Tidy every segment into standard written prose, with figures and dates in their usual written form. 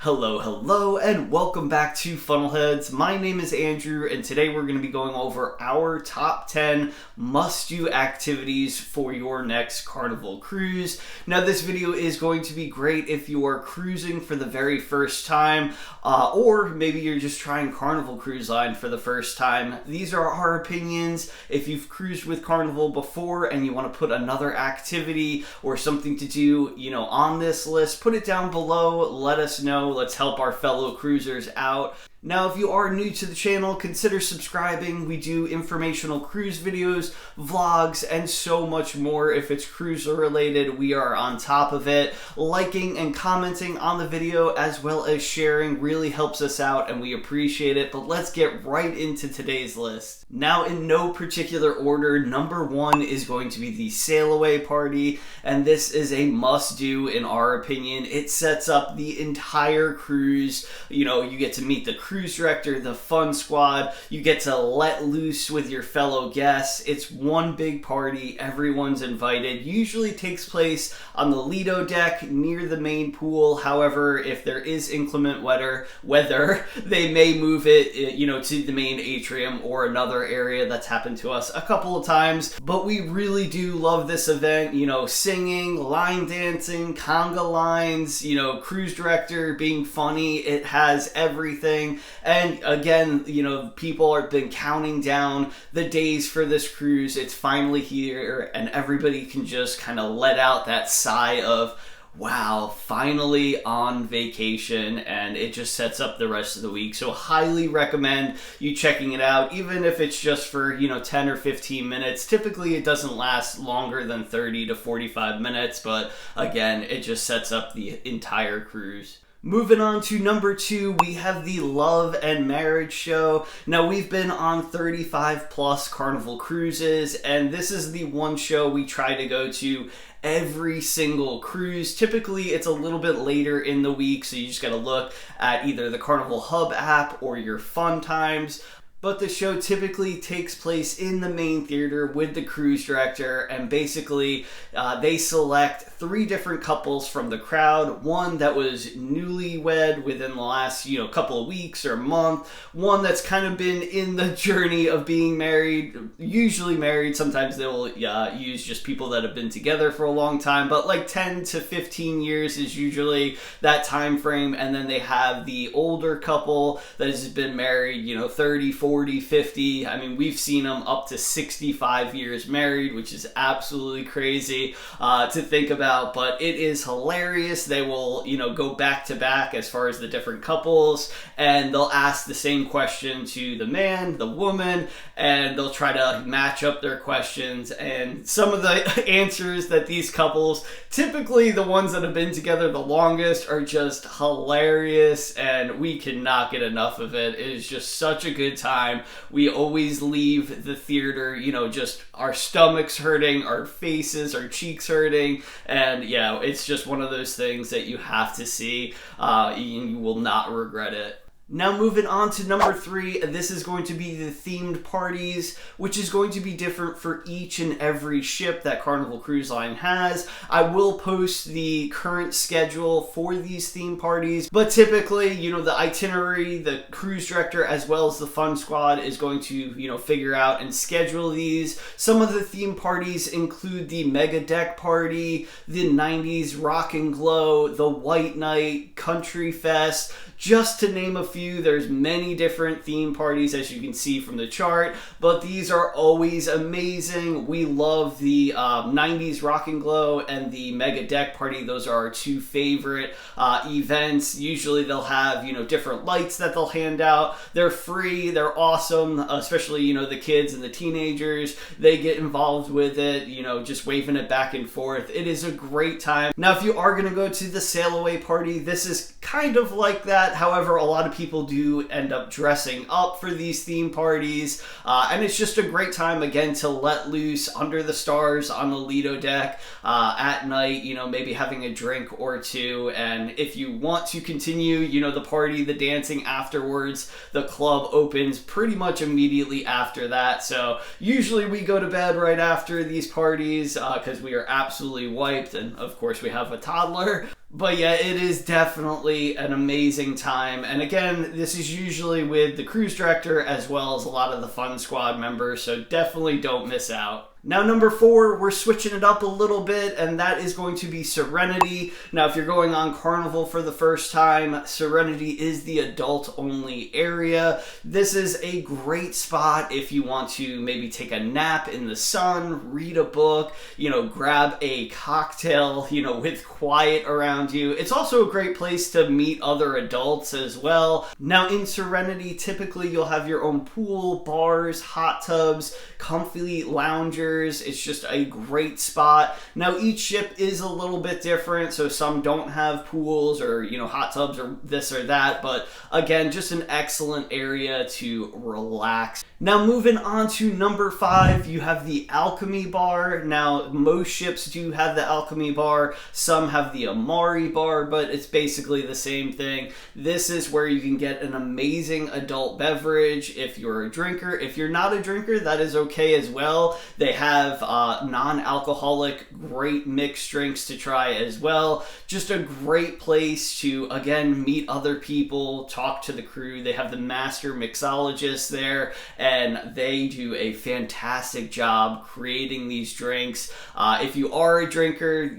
Hello, and welcome back to Funnelheads. My name is Andrew, and today we're going to be going over our top 10 must-do activities for your next Carnival cruise. Now, this video is going to be great if you are cruising for the very first time, or maybe you're just trying Carnival Cruise Line for the first time. These are our opinions. If you've cruised with Carnival before and you want to put another activity or something to do, on this list, put it down below. Let us know. Let's help our fellow cruisers out. Now, if you are new to the channel, consider subscribing. We do informational cruise videos, vlogs, and so much more. If it's cruiser related, we are on top of it. Liking and commenting on the video as well as sharing really helps us out and we appreciate it. But let's get right into today's list. Now, in no particular order, number one is going to be the Sailaway party, and this is a must-do in our opinion. It sets up the entire cruise. You get to meet the cruise director, the fun squad. You get to let loose with your fellow guests. It's one big party. Everyone's invited. Usually takes place on the Lido deck near the main pool. However, if there is inclement weather, they may move it, to the main atrium or another area. That's happened to us a couple of times, but we really do love this event. Singing, line dancing, conga lines, cruise director being funny. It has everything. And again, people have been counting down the days for this cruise. It's finally here, and everybody can just kind of let out that sigh of, wow, finally on vacation, and it just sets up the rest of the week. So highly recommend you checking it out, even if it's just for 10 or 15 minutes. Typically it doesn't last longer than 30 to 45 minutes, but again, it just sets up the entire cruise. Moving on to number two, we have the Love and Marriage Show. Now, we've been on 35 plus Carnival cruises, and this is the one show we try to go to every single cruise. Typically, it's a little bit later in the week, so you just gotta look at either the Carnival Hub app or your Fun Times. But the show typically takes place in the main theater with the cruise director, and basically they select 3 different couples from the crowd. One that was newlywed within the last couple of weeks or month. One that's kind of been in the journey of being married, usually married. Sometimes they will use just people that have been together for a long time, but like 10 to 15 years is usually that time frame. And then they have the older couple that has been married 30, 40, 50. I mean, we've seen them up to 65 years married, which is absolutely crazy to think about, but it is hilarious. They will, go back to back as far as the different couples, and they'll ask the same question to the man, the woman, and they'll try to match up their questions. And some of the answers that these couples, typically the ones that have been together the longest, are just hilarious, and we cannot get enough of it. It is just such a good time. We always leave the theater, just our stomachs hurting, our faces, our cheeks hurting, and yeah, it's just one of those things that you have to see. You will not regret it. Now, moving on to number 3, this is going to be the themed parties, which is going to be different for each and every ship that Carnival Cruise Line has. I will post the current schedule for these theme parties, but typically, the itinerary, the cruise director, as well as the fun squad is going to, figure out and schedule these. Some of the theme parties include the Mega Deck Party, the 90s Rock and Glow, the White Night, Country Fest, just to name a few. There's many different theme parties, as you can see from the chart, but these are always amazing. We love the 90s Rock and Glow and the Mega Deck Party. Those are our 2 favorite events. Usually they'll have, different lights that they'll hand out. They're free. They're awesome, especially, the kids and the teenagers. They get involved with it, just waving it back and forth. It is a great time. Now, if you are going to go to the Sailaway party, this is kind of like that. However, a lot of people people do end up dressing up for these theme parties, and it's just a great time, again, to let loose under the stars on the Lido deck at night, maybe having a drink or two. And if you want to continue, the party, the dancing afterwards, the club opens pretty much immediately after that. So usually we go to bed right after these parties because we are absolutely wiped, and of course we have a toddler. But yeah, it is definitely an amazing time. And again, this is usually with the cruise director as well as a lot of the Fun Squad members, so definitely don't miss out. Now, number 4, we're switching it up a little bit, and that is going to be Serenity. Now, if you're going on Carnival for the first time, Serenity is the adult-only area. This is a great spot if you want to maybe take a nap in the sun, read a book, grab a cocktail, with quiet around you. It's also a great place to meet other adults as well. Now, in Serenity, typically you'll have your own pool, bars, hot tubs, comfy loungers. It's just a great spot. Now, each ship is a little bit different, so some don't have pools or, hot tubs or this or that, but again, just an excellent area to relax. Now, moving on to number 5, you have the Alchemy bar. Now, most ships do have the Alchemy bar. Some have the Amari bar, but it's basically the same thing. This is where you can get an amazing adult beverage if you're a drinker. If you're not a drinker, that is okay as well. They have non-alcoholic, great mixed drinks to try as well. Just a great place to, again, meet other people, talk to the crew. They have the master mixologist there, and they do a fantastic job creating these drinks. If you are a drinker,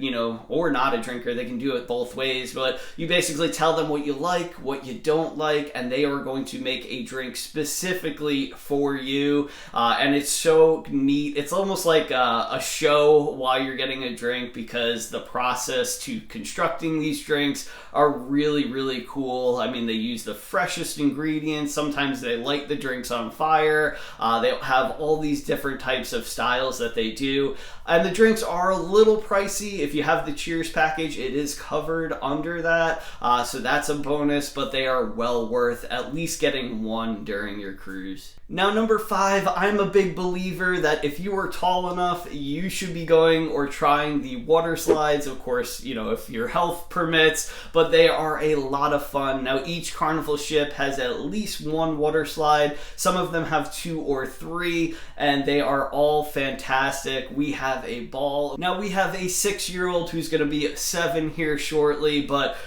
or not a drinker, they can do it both ways, but you basically tell them what you like, what you don't like, and they are going to make a drink specifically for you. And it's so neat. It's almost like a show while you're getting a drink, because the process to constructing these drinks are really, really cool. I mean, they use the freshest ingredients. Sometimes they light the drinks on fire. They have all these different types of styles that they do. And the drinks are a little pricey. If you have the Cheers package, it is covered under that. So that's a bonus, but they are well worth at least getting one during your cruise. Now, number 5, I'm a big believer that if you are tall enough, you should be going or trying the water slides. Of course, if your health permits, but they are a lot of fun. Now, each Carnival ship has at least one water slide. Some of them have 2 or 3, and they are all fantastic. We have a ball. Now, we have a 6-year-old who's going to be 7 here shortly, but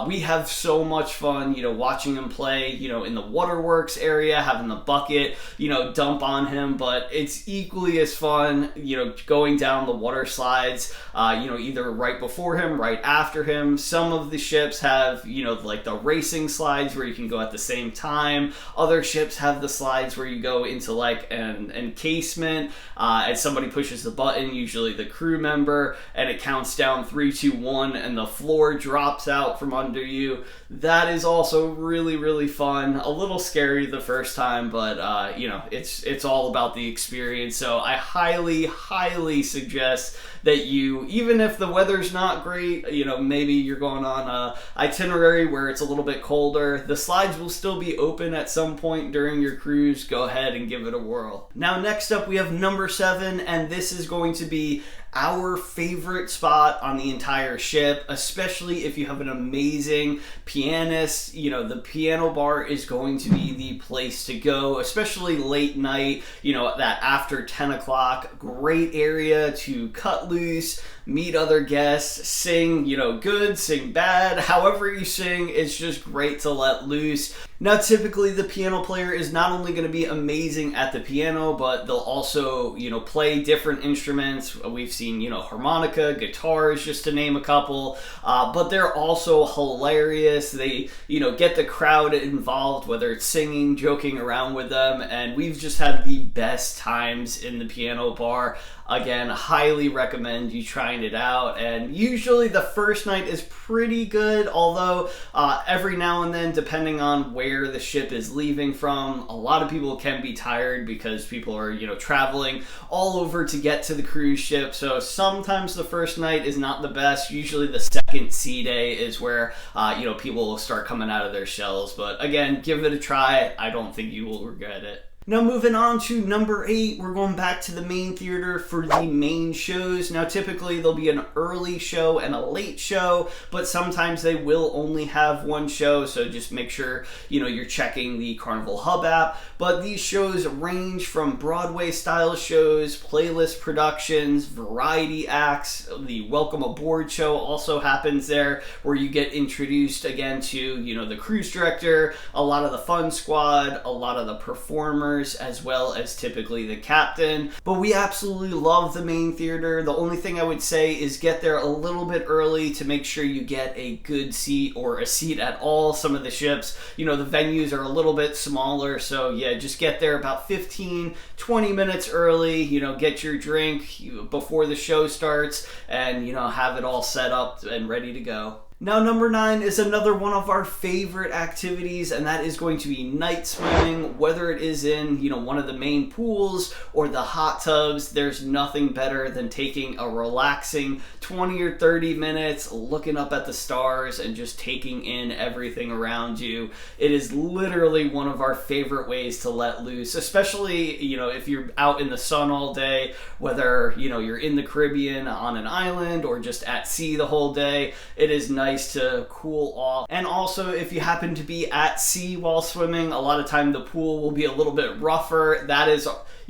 we have so much fun, watching him play, in the waterworks area, having the bucket, dump on him. But it's equally as fun, going down the water slides, either right before him, right after him. Some of the ships have, like the racing slides where you can go at the same time. Other ships have the slides where you go into like an encasement, and somebody pushes the button, usually the crew member, and it counts down 3, 2, 1, and the floor drops out from under you. That is also really, really fun. A little scary the first time, but it's all about the experience. So I highly, highly suggest that you, even if the weather's not great, maybe you're going on a itinerary where it's a little bit colder, the slides will still be open at some point during your cruise. Go ahead and give it a whirl. Now, next up we have number 7, and this is going to be our favorite spot on the entire ship, especially if you have an amazing pianist. The piano bar is going to be the place to go, especially late night, that after 10 o'clock, great area to cut loose, meet other guests, sing, good, sing bad, however you sing. It's just great to let loose. Now, typically the piano player is not only going to be amazing at the piano, but they'll also, play different instruments. We've seen, harmonica, guitars, just to name a couple, but they're also hilarious. They, get the crowd involved, whether it's singing, joking around with them, and we've just had the best times in the piano bar. again, highly recommend you trying it out. And usually the first night is pretty good, although every now and then, depending on where the ship is leaving from, a lot of people can be tired because people are, traveling all over to get to the cruise ship. So sometimes the first night is not the best. Usually the second sea day is where, people will start coming out of their shells. But again, give it a try. I don't think you will regret it. Now moving on to number 8, we're going back to the main theater for the main shows. Now typically there'll be an early show and a late show, but sometimes they will only have one show, so just make sure you're checking the Carnival Hub app. But these shows range from Broadway style shows, playlist productions, variety acts. The Welcome Aboard show also happens there, where you get introduced again to the cruise director, a lot of the fun squad, a lot of the performers, as well as typically the captain. But we absolutely love the main theater. The only thing I would say is get there a little bit early to make sure you get a good seat or a seat at all. Some of the ships, the venues are a little bit smaller, so yeah, just get there about 15-20 minutes early, get your drink before the show starts, and have it all set up and ready to go. Now number 9 is another one of our favorite activities, and that is going to be night swimming. Whether it is in one of the main pools or the hot tubs, there's nothing better than taking a relaxing 20 or 30 minutes looking up at the stars and just taking in everything around you. It is literally one of our favorite ways to let loose, especially if you're out in the sun all day, whether you're in the Caribbean on an island or just at sea the whole day. It is nice to cool off. And also, if you happen to be at sea while swimming, a lot of time the pool will be a little bit rougher. That is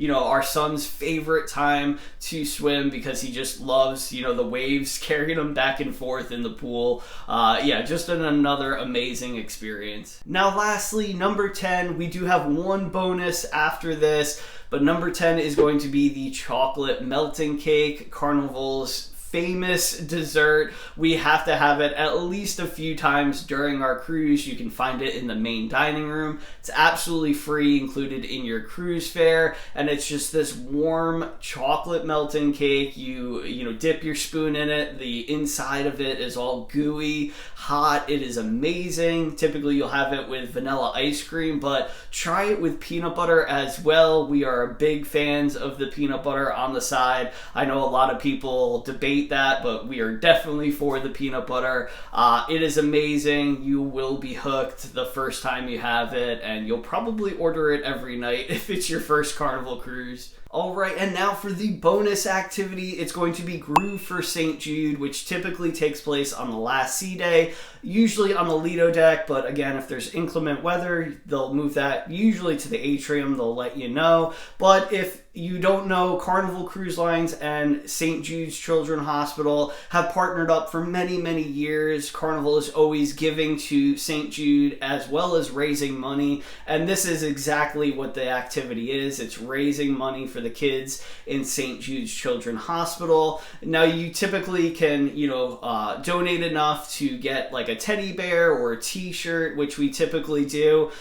our son's favorite time to swim because he just loves the waves carrying him back and forth in the pool. Just another amazing experience. Now lastly, number 10, we do have one bonus after this, but number 10 is going to be the chocolate melting cake, Carnival's famous dessert. We have to have it at least a few times during our cruise. You can find it in the main dining room. It's absolutely free, included in your cruise fare, and it's just this warm chocolate melting cake. You dip your spoon in it. The inside of it is all gooey, hot. It is amazing. Typically you'll have it with vanilla ice cream, but try it with peanut butter as well. We are big fans of the peanut butter on the side. I know a lot of people debate that, but we are definitely for the peanut butter. It is amazing. You will be hooked the first time you have it, and you'll probably order it every night if it's your first Carnival cruise. Alright, and now for the bonus activity, it's going to be Groove for St Jude, which typically takes place on the last sea day, usually on the Lido deck, but again, if there's inclement weather, they'll move that usually to the atrium. They'll let you know. But if you don't know, Carnival Cruise Lines and St Jude's Children's Hospital have partnered up for many, many years. Carnival is always giving to St Jude as well as raising money, and this is exactly what the activity is. It's raising money for the kids in St Jude's Children's Hospital. Now you typically can, donate enough to get like a teddy bear or a t-shirt, which we typically do.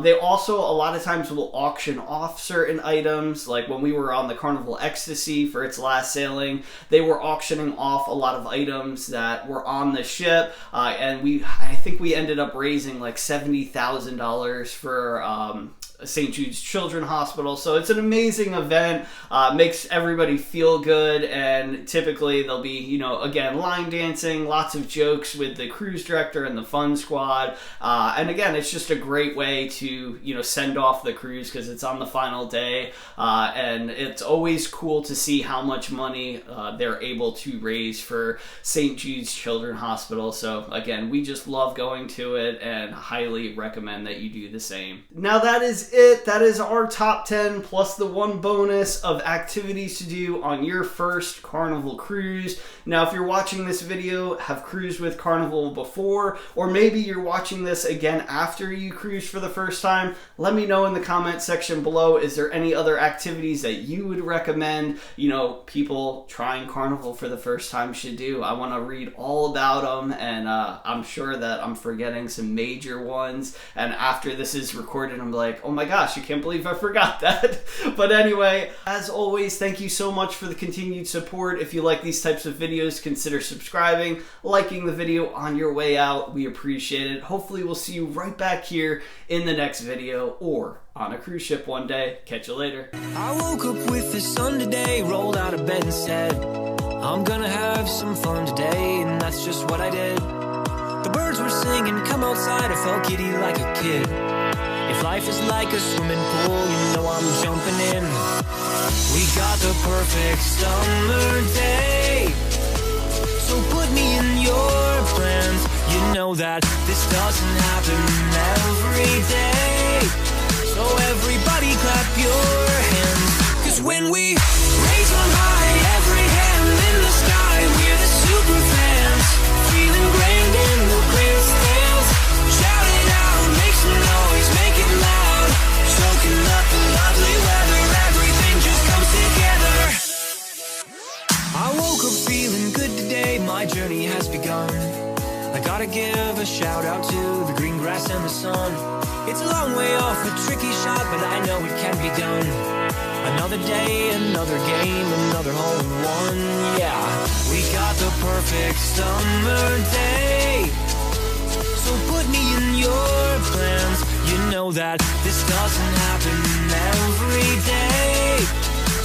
They also a lot of times will auction off certain items. Like when we were on the Carnival Ecstasy for its last sailing, they were auctioning off a lot of items that were on the ship, and I think we ended up raising like $70,000 for St. Jude's Children's Hospital. So it's an amazing event, makes everybody feel good, and typically there'll be, again, line dancing, lots of jokes with the cruise director and the fun squad, and again, it's just a great way to, send off the cruise because it's on the final day, and it's always cool to see how much money they're able to raise for St. Jude's Children's Hospital. So again, we just love going to it and highly recommend that you do the same. Now that is it. That is our top 10 plus the one bonus of activities to do on your first Carnival cruise. Now, if you're watching this video, have cruised with Carnival before, or maybe you're watching this again after you cruise for the first time, let me know in the comment section below. Is there any other activities that you would recommend, people trying Carnival for the first time should do? I want to read all about them, and I'm sure that I'm forgetting some major ones, and after this is recorded, I'm like, oh my my gosh, I can't believe I forgot that. But anyway, as always, thank you so much for the continued support. If you like these types of videos, consider subscribing, liking the video on your way out. We appreciate it. Hopefully we'll see you right back here in the next video or on a cruise ship one day. Catch you later. I woke up with the sun today, rolled out of bed and said, I'm gonna have some fun today, and that's just what I did. The birds were singing, come outside, I felt giddy like a kid. If life is like a swimming pool, you know I'm jumping in. We got the perfect summer day, so put me in your plans. You know that this doesn't happen every day. So everybody clap your hands, 'cause when we raise on high, every hand in the sky, we're the super fans, feeling grand in the grandstands. Shout it out, make some noise, make it loud, soaking up the lovely weather, everything just comes together. I woke up feeling good today, my journey has begun. I gotta give a shout out to the green grass and the sun. It's a long way off, a tricky shot, but I know it can be done. Another day, another game, another hole in one, yeah. We got the perfect summer day, so put me in your plans. You know that this doesn't happen every day.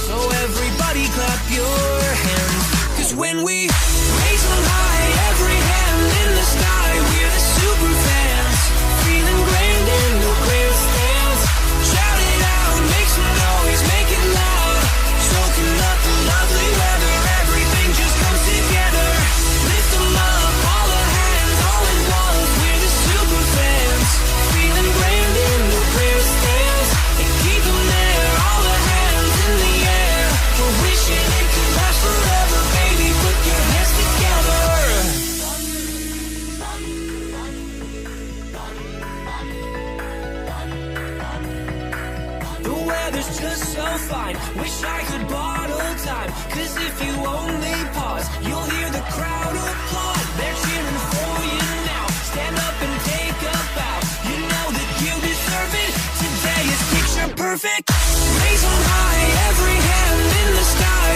So everybody clap your hands, 'cause when we raise on high, every hand in the sky, we're the super fans, feeling grand in the grandstands. Shout it out, make some noise, make it loud, soaking up the lovely weather, everything just comes together. Lift them up, all the hands, all in one, we're the super fans, feeling grand in the grandstands, and keep them there, all the hands in the air. We're wishing it could last forever, baby, put your hands together. The weather's just so fine, wish I could bottle time, 'cause if you only pause, you'll hear the crowd applaud. They're cheering for you now, stand up and take a bow. You know that you deserve it, today is picture perfect. Raise on high, every hand in the sky,